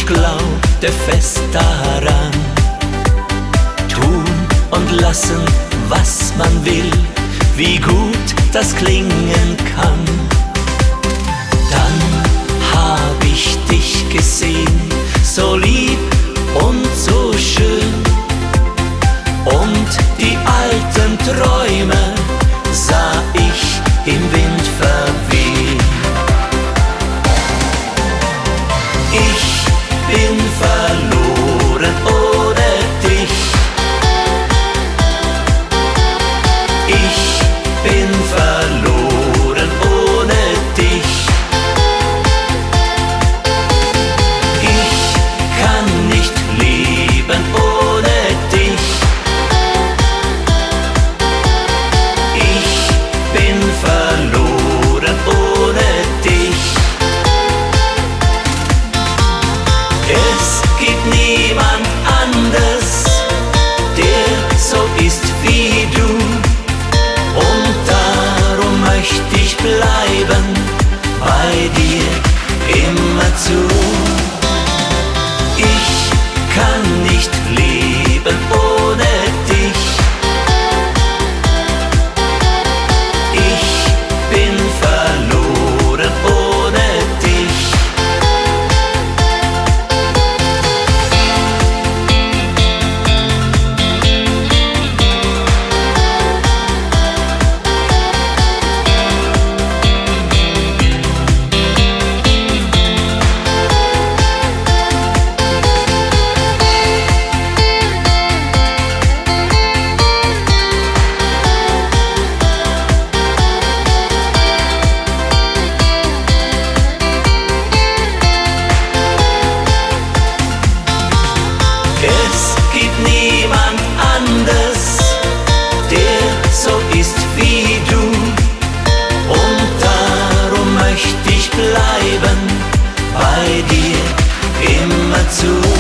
ich glaubte fest daran. Tun und lassen, was man will, wie gut das klingen kann. Dann hab ich dich gesehen, so lieb und so schön, und die alten Träume sah ich im Wind verwehen. Ich bin verloren ohne dich. Ich bin verloren ohne dich. Ich kann nicht leben ohne dich. Ich bin verloren ohne dich. Es gibt niemand anders, der so ist wie du, und darum möchte ich bleiben bei dir immerzu. Ich kann nicht leben ohne dich. Ich bin verloren ohne dich. Es gibt niemand anders, der so ist wie du, und darum möchte ich bleiben bei dir immerzu.